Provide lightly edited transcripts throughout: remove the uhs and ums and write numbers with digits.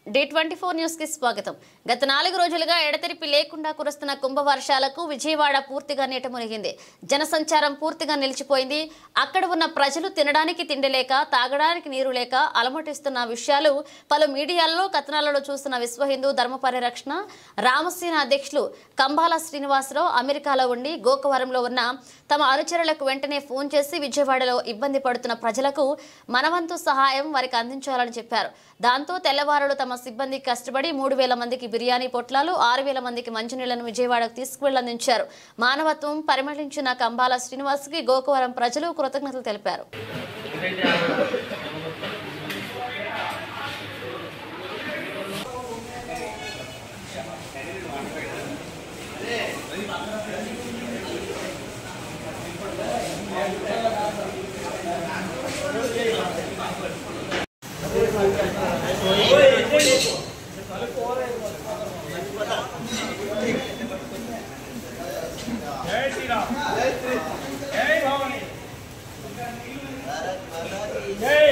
D24 news కి స్వాగతం. గత 4 రోజులుగా ఎడతెరిపి లేకుండా కురుస్తున్న కుంభవర్షాలకు విజయవాడ పూర్తిగా నీట మునిగింది. జనసంచారం పూర్తిగా నిలిచిపోయింది. అక్కడ ఉన్న ప్రజలు తినడానికి తిండి లేక, తాగడానికి నీరు లేక అలమటిస్తున్న విషయాలు పలు మీడియాల్లో కథనాలలో చూస్తున్న విశ్వ హిందూ ధర్మ పరిరక్షణ రామసేన అధ్యక్షులు కంబాల శ్రీనివాసరావు అమెరికాలో ఉండి గోకవరంలో ఉన్న తమ అనుచరులకు వెంటనే ఫోన్ చేసి విజయవాడలో ఇబ్బంది పడుతున్న ప్రజలకు మనవంతు సహాయం వారికి అందించాలని చెప్పారు. దాంతో తెల్లవారులు తమ సిబ్బంది కష్టపడి 3000 మందికి బిర్యానీ పొట్లాలు, 6000 మందికి మంచినీళ్లను విజయవాడకు తీసుకువెళ్లందించారు. మానవత్వం పరిమళించిన కంబాల శ్రీనివాస్కి గోకవరం ప్రజలు కృతజ్ఞతలు తెలిపారు. जय श्री राम, जय भवानी, जय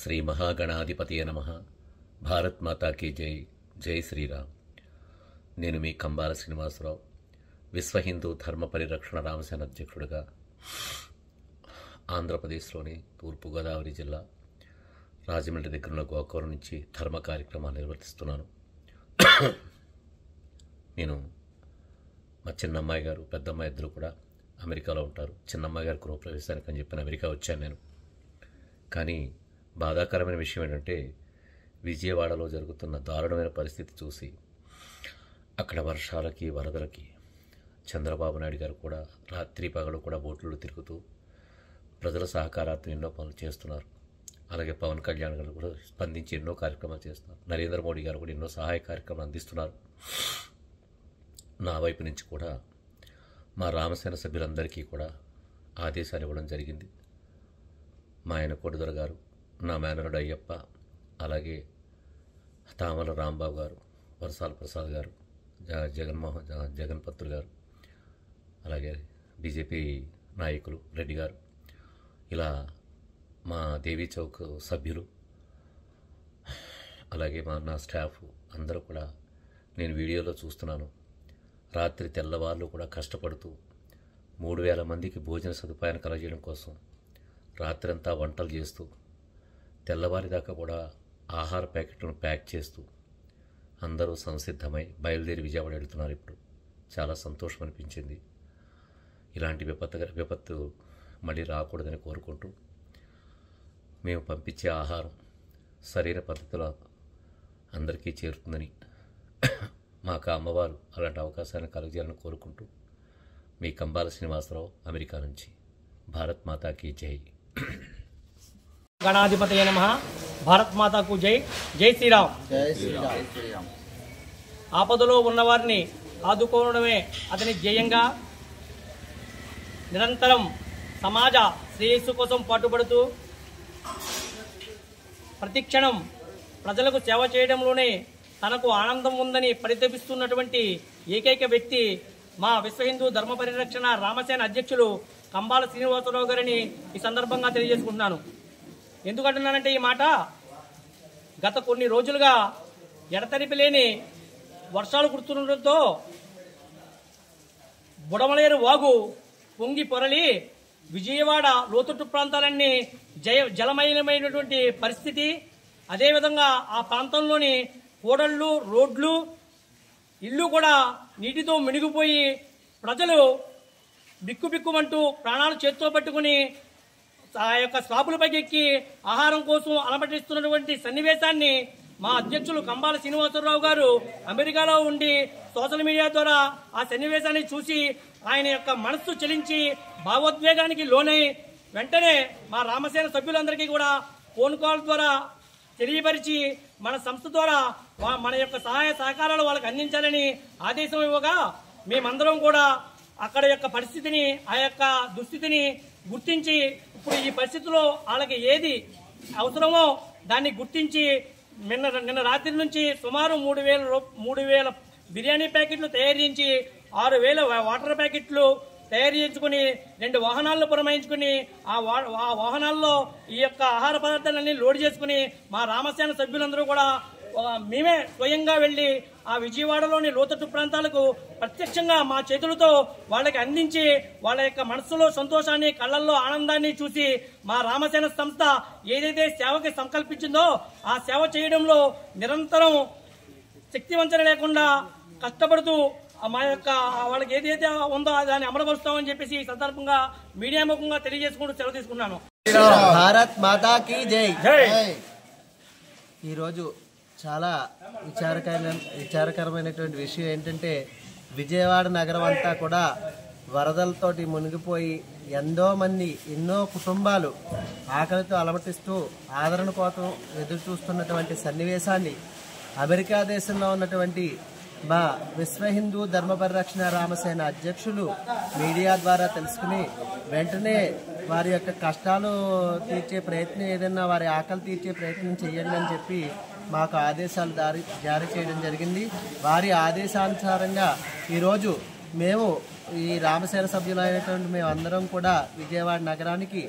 श्री महागणाधिपतये नमः. భారత్ మాతాకి జై. జై శ్రీరామ్. నేను మీ కంబాల శ్రీనివాసరావు, విశ్వ హిందూ ధర్మ పరిరక్షణ రామసేన అధ్యక్షుడిగా ఆంధ్రప్రదేశ్లోని తూర్పుగోదావరి జిల్లా రాజమండ్రి దగ్గర ఉన్న గోకవరం నుంచి ధర్మ కార్యక్రమాలు నిర్వర్తిస్తున్నాను. నేను మా చిన్నమ్మాయి గారు పెద్దమ్మాయి ఇద్దరు కూడా అమెరికాలో ఉంటారు. చిన్నమ్మాయి గారు గృహప్రవేశానికి అని చెప్పిన అమెరికా వచ్చాను నేను. కానీ బాధాకరమైన విషయం ఏంటంటే విజయవాడలో జరుగుతున్న దారుణమైన పరిస్థితి చూసి అక్కడ వర్షాలకి వరదలకి చంద్రబాబు నాయుడు గారు కూడా రాత్రి పగలు కూడా బోట్లలో తిరుగుతూ ప్రజల సహకారార్థం ఎన్నో పనులు చేస్తున్నారు. అలాగే పవన్ కళ్యాణ్ గారు కూడా స్పందించి ఎన్నో కార్యక్రమాలు చేస్తున్నారు. నరేంద్ర మోడీ గారు కూడా ఎన్నో సహాయ కార్యక్రమాలు అందిస్తున్నారు. నా వైపు నుంచి కూడా మా రామసేన సభ్యులందరికీ కూడా ఆదేశాలు ఇవ్వడం జరిగింది. మా ఆయన కొడుదర గారు, నా మేనరుడు అయ్యప్ప, అలాగే తామల రాంబాబు గారు, వరసాల ప్రసాద్ గారు, జగన్పత్రులు గారు, అలాగే బీజేపీ నాయకులు రెడ్డి గారు, ఇలా మా దేవీ చౌక్ సభ్యులు, అలాగే నా స్టాఫ్ అందరూ కూడా నేను వీడియోలో చూస్తున్నాను. రాత్రి తెల్లవాళ్ళు కూడా కష్టపడుతూ 3000 మందికి భోజన సదుపాయాన్ని కలగజేయడం కోసం రాత్రంతా వంటలు చేస్తూ తెల్లవారిదాకా కూడా ఆహార ప్యాకెట్లను ప్యాక్ చేస్తూ అందరూ సంసిద్ధమై బయలుదేరి విజయవాడ వెళ్తున్నారు. ఇప్పుడు చాలా సంతోషం అనిపించింది. ఇలాంటి విపత్తు మళ్ళీ రాకూడదని కోరుకుంటూ మేము పంపించే ఆహారం సరైన పద్ధతిలో అందరికీ చేరుతుందని మాకు అమ్మవారు అలాంటి అవకాశాన్ని కలుగజేయాలని కోరుకుంటూ మీ కంబాల శ్రీనివాసరావు అమెరికా నుంచి. భారత్ మాతాకి జై. గణాధిపతయ నమః. భారత్ మాతాకు జై. జై శ్రీరామ్. జై శ్రీరామ్. ఆపదలో ఉన్నవారిని ఆదుకోవడమే అతని ధ్యేయంగా నిరంతరం సమాజ శ్రేయస్సు కోసం పాటుపడుతూ ప్రతిక్షణం ప్రజలకు సేవ చేయడంలోనే తనకు ఆనందం ఉందని పరితపిస్తున్నటువంటి ఏకైక వ్యక్తి మా విశ్వ హిందూ ధర్మ పరిరక్షణ రామసేన అధ్యక్షులు కంబాల శ్రీనివాసరావు గారిని ఈ సందర్భంగా తెలియజేసుకుంటున్నాను. ఎందుకంటున్నానంటే ఈ మాట, గత కొన్ని రోజులుగా ఎడతెరిపి లేని వర్షాలు కురుతుండటంతో బుడమలేరు వాగు పొంగి పొరలి విజయవాడ లోతట్టు ప్రాంతాలన్నీ జలమయమైనటువంటి పరిస్థితి. అదేవిధంగా ఆ ప్రాంతంలోని కూడళ్లు, రోడ్లు, ఇళ్ళు కూడా నీటితో మునిగిపోయి ప్రజలు బిక్కుబిక్కుమంటూ ప్రాణాలు చేత్తో పట్టుకుని ఆ యొక్క స్లాపులపైకి ఎక్కి ఆహారం కోసం అలమటిస్తున్నటువంటి సన్నివేశాన్ని మా అధ్యక్షులు కంబాల శ్రీనివాసరావు గారు అమెరికాలో ఉండి సోషల్ మీడియా ద్వారా ఆ సన్నివేశాన్ని చూసి ఆయన యొక్క మనస్సు చలించి భావోద్వేగానికి లోనై వెంటనే మా రామసేన సభ్యులందరికీ కూడా ఫోన్ కాల్ ద్వారా తెలియపరిచి మన సంస్థ ద్వారా మన యొక్క సహాయ సహకారాలు వాళ్ళకి అందించాలని ఆదేశం ఇవ్వగా మేమందరం కూడా అక్కడ యొక్క పరిస్థితిని, ఆ యొక్క దుస్థితిని గుర్తించి ఇప్పుడు ఈ పరిస్థితుల్లో వాళ్ళకి ఏది అవసరమో దాన్ని గుర్తించి నిన్న రాత్రి నుంచి సుమారు 3,000 బిర్యానీ ప్యాకెట్లు తయారు చేయించి 6,000 వాటర్ ప్యాకెట్లు తయారు చేయించుకుని 2 వాహనాలను పురమాయించుకుని ఆ వాహనాల్లో ఈ యొక్క ఆహార పదార్థాలన్నీ లోడ్ చేసుకుని మా రామసేన సభ్యులందరూ కూడా మేమే స్వయంగా వెళ్లి ఆ విజయవాడలోని లోతట్టు ప్రాంతాలకు ప్రత్యక్షంగా మా చేతులతో వాళ్ళకి అందించి వాళ్ళ యొక్క మనస్సులో సంతోషాన్ని కళ్ళల్లో ఆనందాన్ని చూసి మా రామసేన సంస్థ ఏదైతే సేవకి సంకల్పించిందో ఆ సేవ చేయడంలో నిరంతరం శక్తివంచన లేకుండా కష్టపడుతూ మా యొక్క వాళ్ళకి ఏదైతే ఉందో దాన్ని అమలుపరుస్తామని చెప్పేసి ఈ సందర్భంగా మీడియా ముఖంగా తెలియజేసుకుంటూ సెలవు తీసుకున్నాను. భారత్ మాతా కీ జై. జై. ఈరోజు చాలా విచారకరమైనటువంటి విషయం ఏంటంటే విజయవాడ నగరం అంతా కూడా వరదలతోటి మునిగిపోయి ఎన్నో కుటుంబాలు ఆకలితో అలమటిస్తూ ఆదరణ కోసం ఎదురు చూస్తున్నటువంటి సన్నివేశాన్ని అమెరికా దేశంలో ఉన్నటువంటి మా విశ్వ హిందూ ధర్మ పరిరక్షణ రామసేన అధ్యక్షులు మీడియా ద్వారా తెలుసుకుని వెంటనే వారి యొక్క కష్టాలు తీర్చే ప్రయత్నం ఏదైనా వారి ఆకలి తీర్చే ప్రయత్నం చేయండి అని చెప్పి మాకు ఆదేశాలు జారీ చేయడం జరిగింది. వారి ఆదేశానుసారంగా ఈరోజు మేము ఈ రామసేన సభ్యులైనటువంటి మేమందరం కూడా విజయవాడ నగరానికి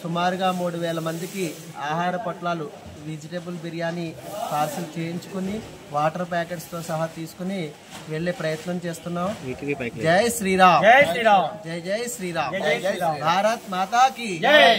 సుమారుగా 3,000 మందికి ఆహార పొట్లాలు వెజిటేబుల్ బిర్యానీ పార్సిల్ చేయించుకుని వాటర్ ప్యాకెట్స్తో సహా తీసుకుని వెళ్లే ప్రయత్నం చేస్తున్నాం. జై శ్రీరామ్. జై శ్రీరామ్. జై జై శ్రీరామ్. భారత్ మాతా కీ జై.